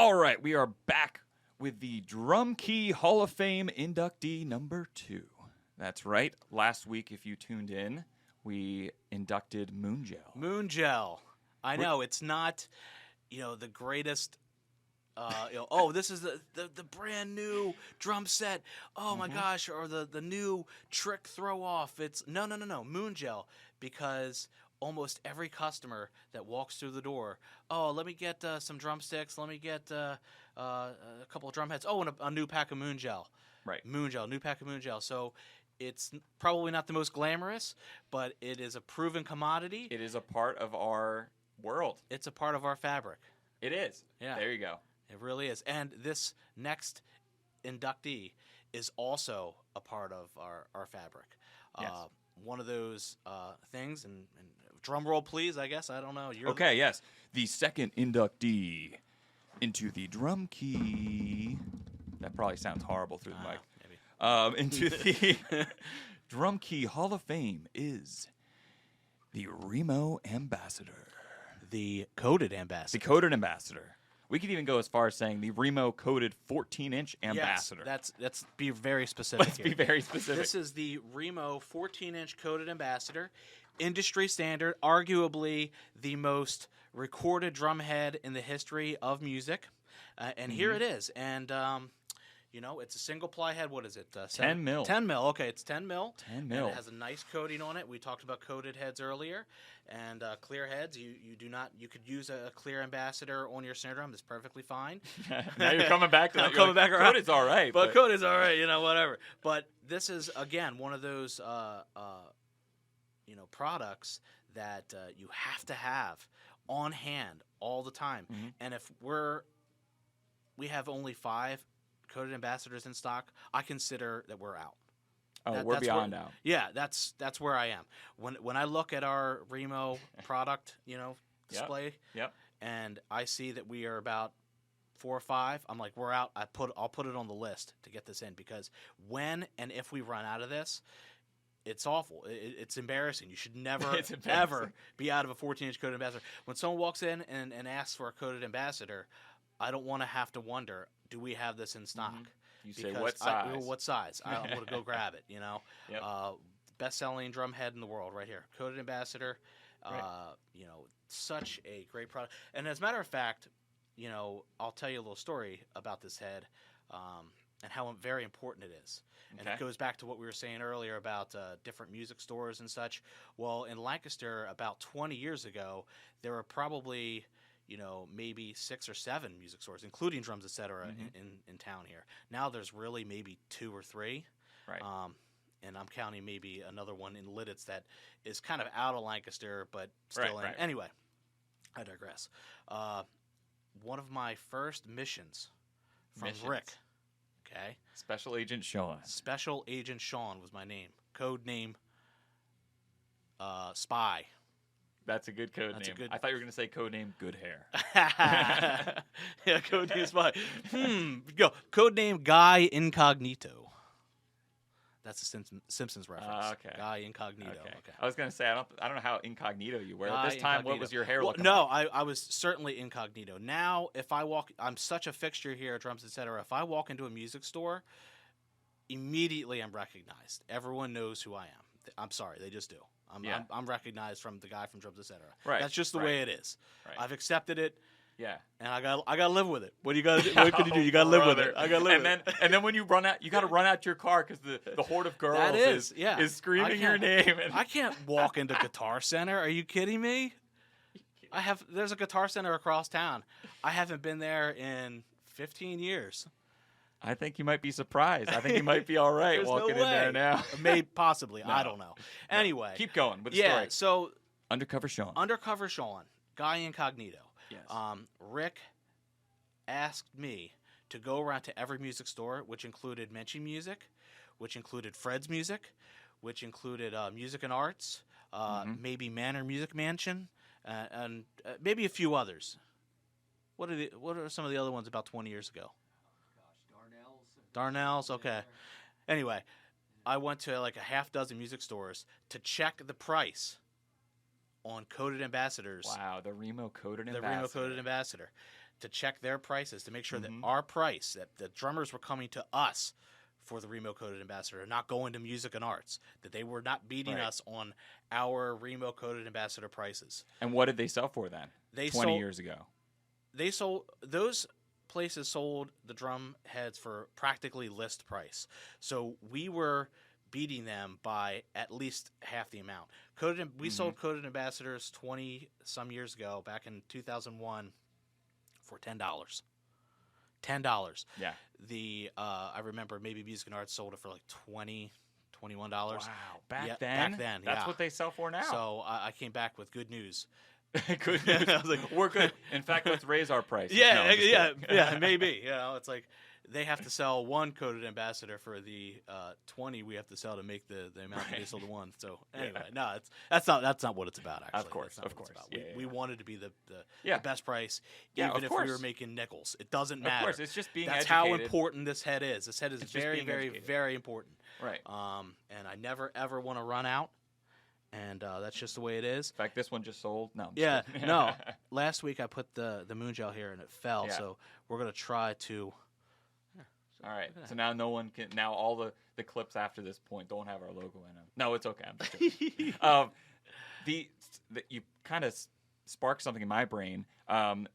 All right, we are back with the Drum Key Hall of Fame inductee number 2. That's right. Last week, if you tuned in, we inducted Moongel. Moongel. I know it's not, the greatest. This is the brand new drum set. Oh my gosh, or the new trick throw off. It's no. Moongel, because almost every customer that walks through the door, let me get some drumsticks. Let me get a couple of drum heads. Oh, and a new pack of Moongel. Right. Moongel, new pack of Moongel. So it's probably not the most glamorous, but it is a proven commodity. It is a part of our world. It's a part of our fabric. It is. Yeah. There you go. It really is. And this next inductee is also a part of our fabric. Yes. One of those things, and drum roll, please, I guess. I don't know. Okay, yes. The second inductee into the Drum Key. That probably sounds horrible through the mic. Maybe. Into the Drum Key Hall of Fame is the Remo Ambassador. The Coated Ambassador. The Coated Ambassador. We could even go as far as saying the Remo Coated 14-inch Ambassador. Yes, let's be very specific. Let's be very specific. This is the Remo 14-inch Coated Ambassador. Industry standard, arguably the most recorded drum head in the history of music. And here it is. And, it's a single-ply head. What is it? 10 mil. 10 mil. Okay, it's 10 mil. 10 mil. And it has a nice coating on it. We talked about coated heads earlier. And clear heads, you could use a clear Ambassador on your snare drum. It's perfectly fine. Now you're coming back to that. I'm coming back around. Coded's all right. But Coded's all right, whatever. But this is, again, one of those, products that you have to have on hand all the time. Mm-hmm. And if we have only 5 Coated Ambassadors in stock, I consider that we're out. Oh, we're beyond out. Yeah, that's where I am. When I look at our Remo product, display, yep. And I see that we are about 4 or 5, I'm like, we're out. I'll put it on the list to get this in, because when and if we run out of this, it's awful. It's embarrassing. You should never, ever be out of a 14-inch Coated Ambassador. When someone walks in and asks for a Coated Ambassador, I don't want to have to wonder, do we have this in stock? Mm-hmm. You say, what size? What size? I'm going to go grab it, Yep. Best-selling drum head in the world right here. Coated Ambassador. Right. Such a great product. And as a matter of fact, I'll tell you a little story about this head and how very important it is. And it goes back to what we were saying earlier about different music stores and such. Well, in Lancaster, about 20 years ago, there were probably maybe 6 or 7 music stores, including Drums Etc. in town here. Now there's really maybe 2 or 3. Right. And I'm counting maybe another one in Lidditz that is kind of out of Lancaster, but still in. Right. Anyway, I digress. One of my first missions from Rick. Okay. Special Agent Sean. Special Agent Sean was my name. Code name Spy. That's a good code name. I thought you were going to say code name Good Hair. Yeah, code name Spy. Go. Code name Guy Incognito. That's a Simpsons reference. Okay. Guy Incognito. Okay. Okay. I was going to say, I don't know how incognito you were. At this time, incognito. What was your hair looking no, like? I was certainly incognito. Now, if I walk, I'm such a fixture here at Drums Etc. If I walk into a music store, immediately I'm recognized. Everyone knows who I am. I'm sorry, they just do. I'm recognized from the guy from Drums Etc. Right. That's just the way it is. Right. I've accepted it. Yeah. And I got to live with it. What do you got to do? What can you do? You got to live with it. I got to live with it. And then when you run out, you got to run out to your car because the horde of girls is screaming your name. And I can't walk into Guitar Center. Are you kidding me? There's a Guitar Center across town. I haven't been there in 15 years. I think you might be surprised. I think you might be all right walking in there now. Maybe, possibly. No. I don't know. Anyway. Keep going with the story. Yeah, so Undercover Sean. Undercover Sean. Guy Incognito. Yes. Rick asked me to go around to every music store, which included Menchie Music, which included Fred's Music, which included Music and Arts, maybe Manor Music Mansion, and maybe a few others. What are some of the other ones about 20 years ago? Darnell's, okay. Anyway, I went to like a half dozen music stores to check the price on Coated Ambassadors. Wow, the Remo Coated Ambassador. The Remo Coated Ambassador. to check their prices to make sure that Mhm. our price, that the drummers were coming to us for the Remo Coded Ambassador, not going to Music and Arts, that they were not beating Right. us on our Remo Coded Ambassador prices. And what did they sell for then? They 20 sold, years ago. They sold those places sold the drum heads for practically list price. So we were beating them by at least half the amount. We sold Coded Ambassadors 20 some years ago, back in 2001, for $10. Yeah. I remember maybe Music and Arts sold it for like $21. Wow. Back Yeah, then? back then, That's yeah. what they sell for now. So I came back with good news. Good news. I was like, we're good. In fact, let's raise our price. Yeah, No, I'm just kidding. yeah, maybe. You know, it's like they have to sell one Coded Ambassador for the 20 we have to sell to make the amount that they sold the one. So anyway, no, that's not what it's about. Actually, Of course, That's not of what it's course. about. Yeah, we wanted to be the Yeah. best price, Yeah, even of if we were course. making nickels. It doesn't Of matter. course, it's just being That's educated. how important this head is. This head is It's just very, being very, educated. very important. Right. And I never ever want to run out. And that's just the way it is. In fact, this one just sold. No. I'm just Yeah, kidding. no. Last week I put the moon gel here and it fell. Yeah. So we're gonna try to. All right. Look at So now no one can. Now all the clips after this point don't have our logo in them. No, it's okay. I'm just kidding. You kind of sparked something in my brain. Going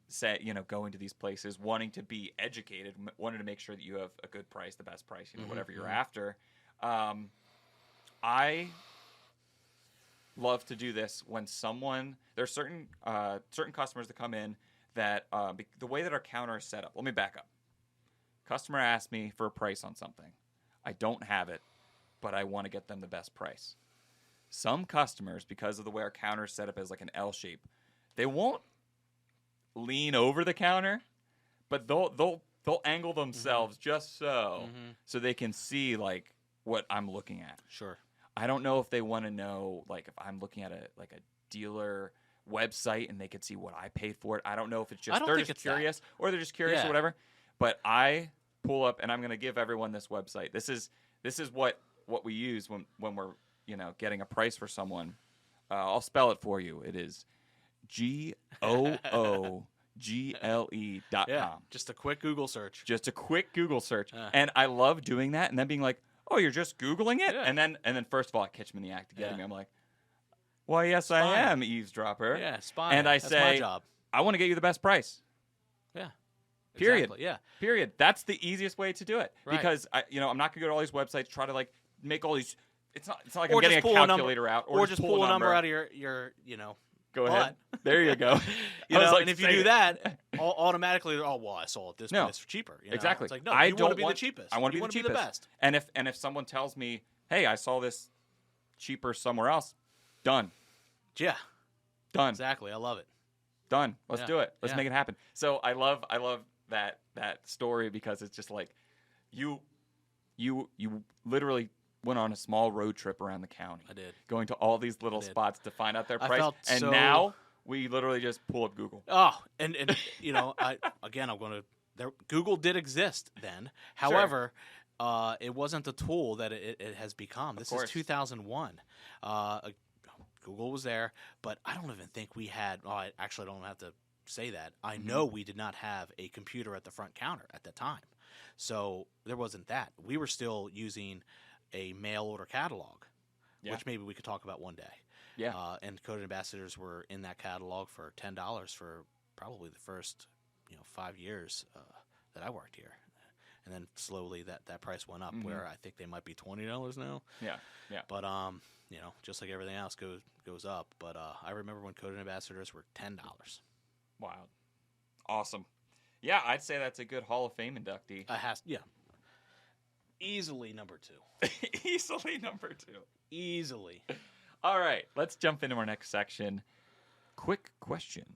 to these places, wanting to be educated, wanting to make sure that you have a good price, the best price, whatever you're after. I love to do this when there's certain customers that come in that the way that our counter is set up. Let me back up. Customer asked me for a price on something. I don't have it, but I want to get them the best price. Some customers, because of the way our counter is set up as like an L shape, they won't lean over the counter, but they'll angle themselves just so they can see like what I'm looking at. Sure. I don't know if they want to know, like, if I'm looking at a dealer website and they could see what I paid for it. I don't know if it's just they're just curious or they're just curious or whatever. But I pull up, and I'm going to give everyone this website. This is what we use when we're getting a price for someone. I'll spell it for you. It is GOOGLE.com. Yeah, just a quick Google search. Just a quick Google search, and I love doing that, and then being like, "Oh, you're just Googling it," and then first of all, it catch me in the act of getting me. I'm like, "Well, yes, I am, eavesdropper." Yeah, spy. And I That's say, my job. "I want to get you the best price." Yeah. Period. Exactly. Yeah. Period. That's the easiest way to do it Right. because I'm not gonna go to all these websites try to like make all these. It's not like Or I'm getting a just pull a calculator out, or just pull a number out of your Go ahead. There you go. and if you do that, automatically, I saw it this price for cheaper. Exactly. It's like, no, I you want don't to be the want- cheapest. I want to You be the wanna cheapest. best. And if someone tells me, "Hey, I saw this cheaper somewhere else," done. Yeah. Done. Exactly. I love it. Done. Let's Yeah. do it. Let's Yeah. make it happen. So I love that story because it's just like you literally went on a small road trip around the county. I did. Going to all these little did. spots to find out their I price. felt And so- now we literally just pull up Google. Oh, and I'm going to. Google did exist then. However, it wasn't the tool that it has become. This is 2001. Google was there, but I don't even think we had. Oh, I actually don't have to say that. I know we did not have a computer at the front counter at the time, so there wasn't that. We were still using a mail order catalog, which maybe we could talk about one day. Yeah. And Coded Ambassadors were in that catalog for $10 for probably the first 5 years that I worked here. And then slowly that price went up where I think they might be $20 now. Yeah. Yeah. But just like everything else goes up. But I remember when Coded Ambassadors were $10. Wow. Awesome. Yeah, I'd say that's a good Hall of Fame inductee. Easily number 2. Easily number 2. Easily. All right, let's jump into our next section. Quick question.